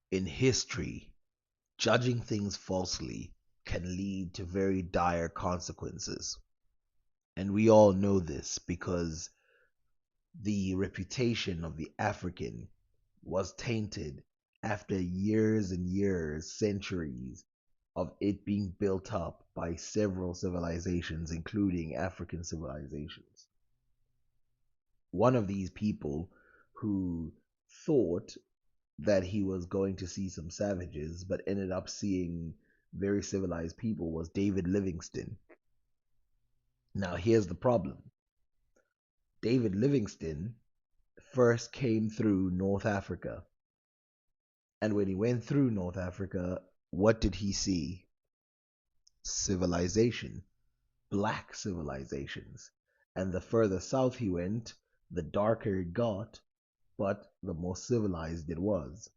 In history, judging things falsely can lead to very dire consequences. And we all know this because the reputation of the African was tainted after years and years, centuries of it being built up by several civilizations, including African civilizations. One of these people who thought that he was going to see some savages, but ended up seeing very civilized people was David Livingstone. Now, here's the problem. David Livingstone first came through North Africa. And when he went through North Africa, what did he see? Civilization, black civilizations. And the further south he went, the darker it got, but the more civilized it was.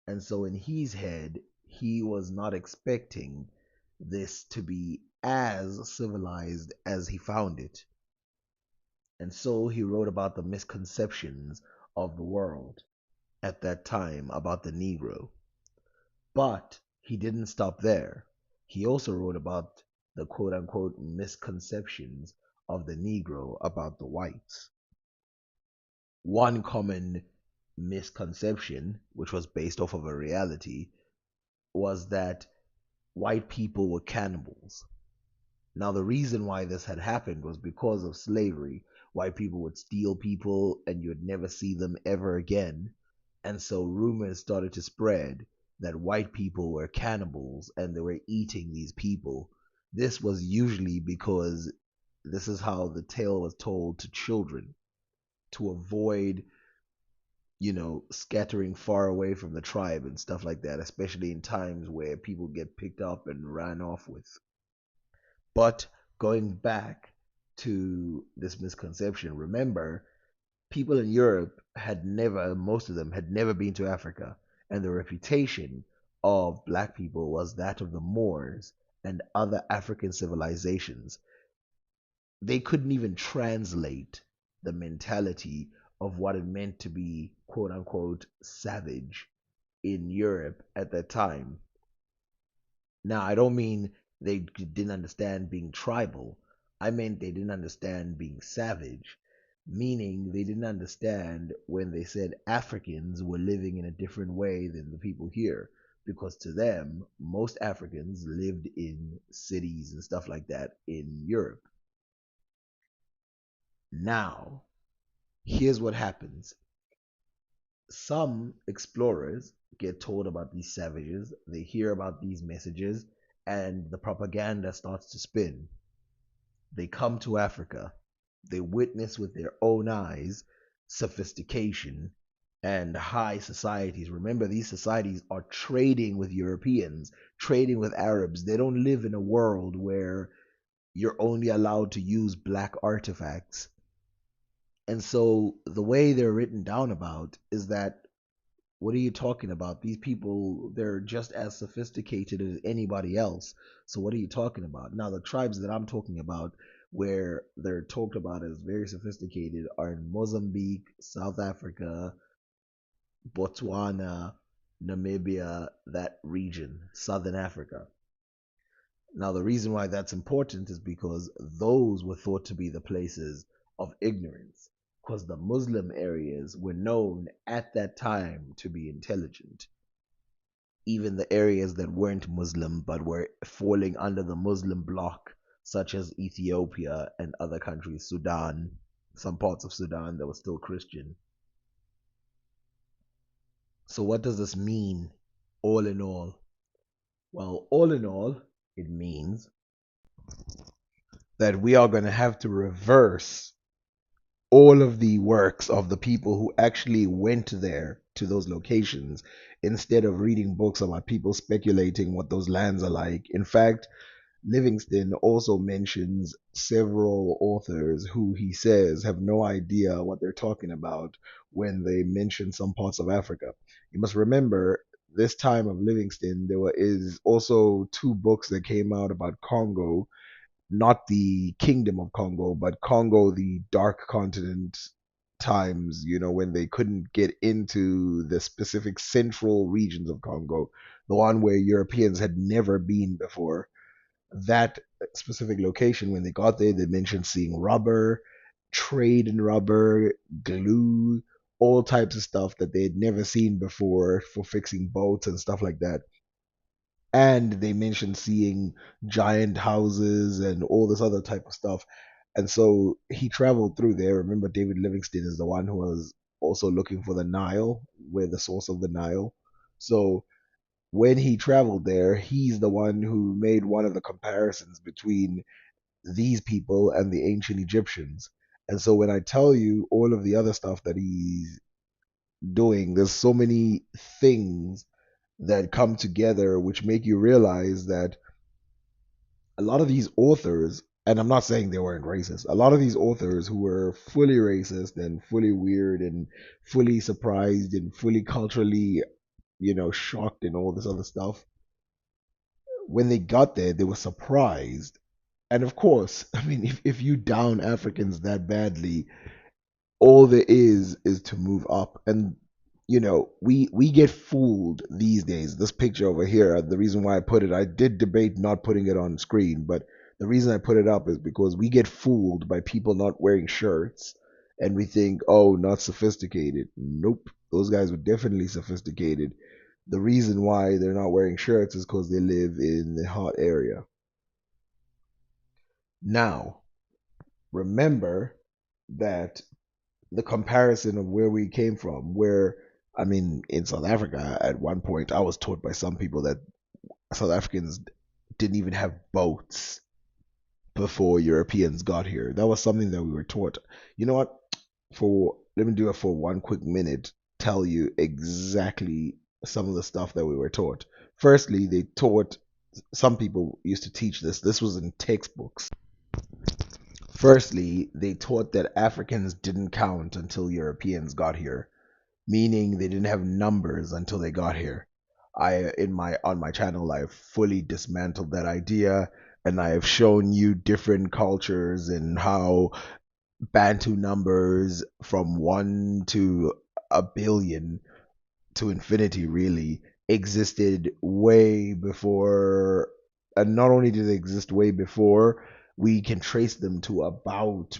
And so in his head, he was not expecting this to be as civilized as he found it. And so he wrote about the misconceptions of the world at that time about the Negro. But he didn't stop there. He also wrote about the quote unquote misconceptions of the Negro about the whites. One common misconception, which was based off of a reality, was that white people were cannibals. Now, the reason why this had happened was because of slavery. White people would steal people and you would never see them ever again. And so rumors started to spread that white people were cannibals and they were eating these people. This was usually because this is how the tale was told to children to avoid, scattering far away from the tribe and stuff like that, especially in times where people get picked up and ran off with. But going back to this misconception, remember, people in Europe had never, most of them had never been to Africa, and the reputation of black people was that of the Moors and other African civilizations. They couldn't even translate the mentality of what it meant to be quote unquote savage in Europe at that time. Now, I don't mean they didn't understand being tribal. I meant they didn't understand being savage, meaning they didn't understand when they said Africans were living in a different way than the people here. Because to them, most Africans lived in cities and stuff like that in Europe. Now, here's what happens. Some explorers get told about these savages, they hear about these messages, and the propaganda starts to spin. They come to Africa, they witness with their own eyes sophistication and high societies. Remember, these societies are trading with Europeans, trading with Arabs. They don't live in a world where you're only allowed to use black artifacts. And so the way they're written down about is that, what are you talking about? These people, they're just as sophisticated as anybody else. So what are you talking about? Now, the tribes that I'm talking about, where they're talked about as very sophisticated, are in Mozambique, South Africa, Botswana, Namibia, that region, Southern Africa. Now, the reason why that's important is because those were thought to be the places of ignorance, because the Muslim areas were known at that time to be intelligent. Even the areas that weren't Muslim but were falling under the Muslim bloc, such as Ethiopia and other countries, Sudan, some parts of Sudan that were still Christian. So, what does this mean, all in all? Well, all in all, it means that we are going to have to reverse all of the works of the people who actually went there to those locations instead of reading books about people speculating what those lands are like. In fact, Livingston also mentions several authors who he says have no idea what they're talking about when they mention some parts of Africa. You must remember, this time of Livingston, is also two books that came out about Congo, not the Kingdom of Congo, but Congo, the Dark Continent, times, when they couldn't get into the specific central regions of Congo, the one where Europeans had never been before. That specific location, when they got there, they mentioned seeing rubber, trade in rubber, glue, all types of stuff that they had never seen before for fixing boats and stuff like that. And they mentioned seeing giant houses and all this other type of stuff. And so he traveled through there. Remember, David Livingston is the one who was also looking for the Nile, where the source of the Nile. So when he traveled there, he's the one who made one of the comparisons between these people and the ancient Egyptians. And so when I tell you all of the other stuff that he's doing, there's so many things that come together which make you realize that a lot of these authors, and I'm not saying they weren't racist, a lot of these authors who were fully racist and fully weird and fully surprised and fully culturally, shocked and all this other stuff, when they got there, they were surprised. And of course, I mean, if you down Africans that badly, all there is to move up. And we get fooled these days. This picture over here, the reason why I put it, I did debate not putting it on screen, but the reason I put it up is because we get fooled by people not wearing shirts, and we think, oh, not sophisticated. Nope, those guys were definitely sophisticated. The reason why they're not wearing shirts is because they live in the hot area. Now, remember that the comparison of where we came from, where, I mean, in South Africa, at one point, I was taught by some people that South Africans didn't even have boats before Europeans got here. That was something that we were taught. You know what? Let me do it for one quick minute. Tell you exactly some of the stuff that we were taught. Firstly, they taught, some people used to teach this. This was in textbooks. Firstly, they taught that Africans didn't count until Europeans got here, meaning they didn't have numbers until they got here. I in my on my channel I've fully dismantled that idea, and I have shown you different cultures and how Bantu numbers from 1 to a billion to infinity really existed way before. And not only did they exist way before, we can trace them to about,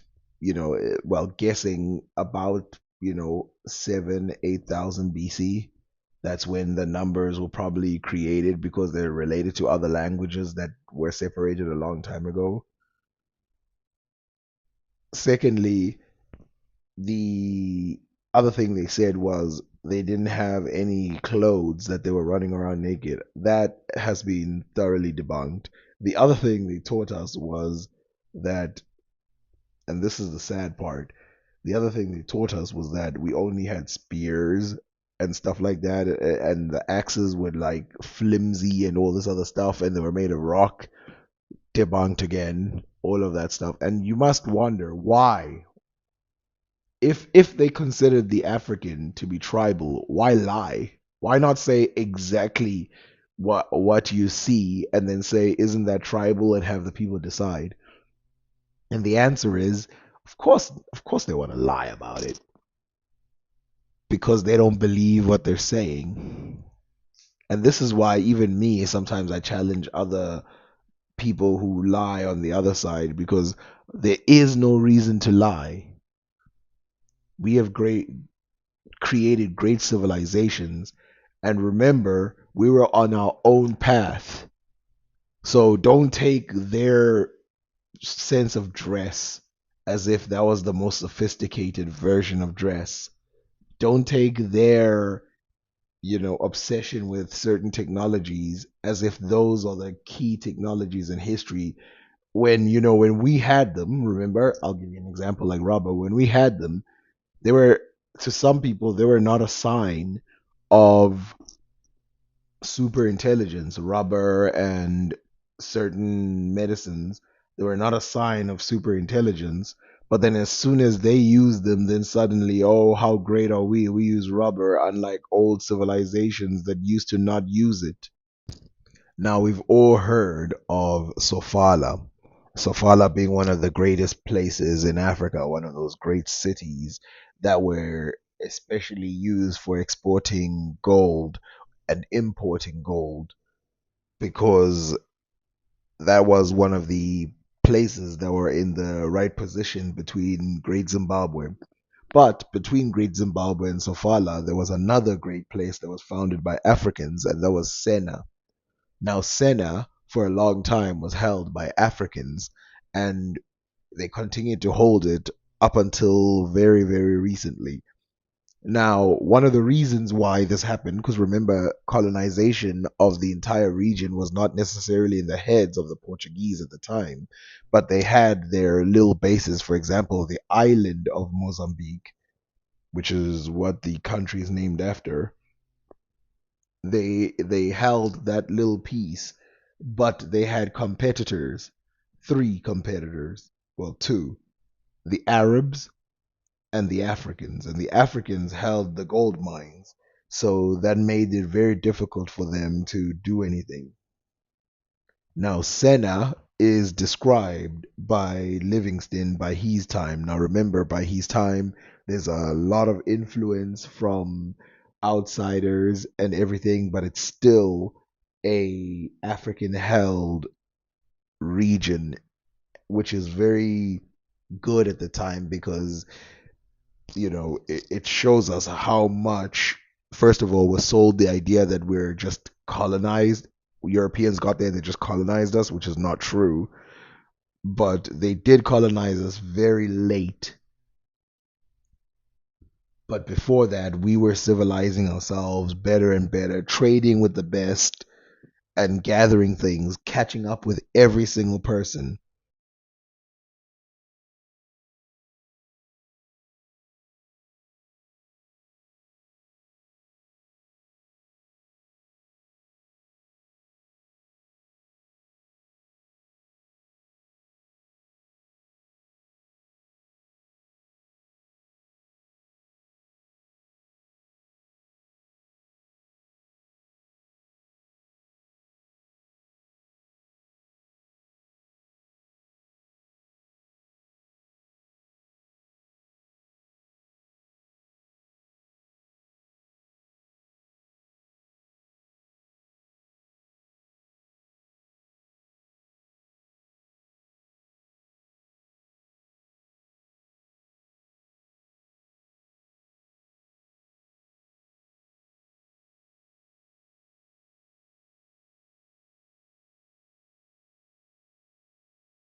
well, guessing about, 7 8,000 BC. That's when the numbers were probably created, because they're related to other languages that were separated a long time ago. Secondly, the other thing they said was they didn't have any clothes, that they were running around naked. That has been thoroughly debunked. The other thing they taught us was that, and this is the sad part, the other thing they taught us was that we only had spears and stuff like that, and the axes were like flimsy and all this other stuff, and they were made of rock. Debunked again, all of that stuff. And you must wonder why, if they considered the African to be tribal, why lie? Why not say exactly what you see, and then say, isn't that tribal, and have the people decide? And the answer is, of course they want to lie about it, because they don't believe what they're saying. And this is why even me, sometimes I challenge other people who lie on the other side, because there is no reason to lie. We have created great civilizations, and remember, we were on our own path. So don't take their sense of dress as if that was the most sophisticated version of dress. Don't take their, obsession with certain technologies as if those are the key technologies in history. When we had them, remember, I'll give you an example like rubber. When we had them, they were, to some people, they were not a sign of super intelligence. Rubber and certain medicines, they were not a sign of super intelligence. But then as soon as they use them, then suddenly, oh, how great are we? We use rubber, unlike old civilizations that used to not use it. Now, we've all heard of Sofala. Sofala being one of the greatest places in Africa, one of those great cities that were especially used for exporting gold and importing gold because that was one of the places that were in the right position between Great Zimbabwe. But between Great Zimbabwe and Sofala, there was another great place that was founded by Africans, and that was Sena. Now, Sena, for a long time, was held by Africans, and they continued to hold it up until very, very recently. Now, one of the reasons why this happened, because remember, colonization of the entire region was not necessarily in the heads of the Portuguese at the time, but they had their little bases. For example, the island of Mozambique, which is what the country is named after, they held that little piece, but they had competitors, three competitors, well, two, the Arabs and the Africans, and the Africans held the gold mines. So that made it very difficult for them to do anything. Now, Senna is described by Livingston by his time. Now, remember, by his time, there's a lot of influence from outsiders and everything, but it's still a African held region, which is very good at the time because it shows us how much, first of all, was sold the idea that we're just colonized. Europeans got there and they just colonized us, which is not true. But they did colonize us very late. But before that, we were civilizing ourselves better and better, trading with the best and gathering things, catching up with every single person.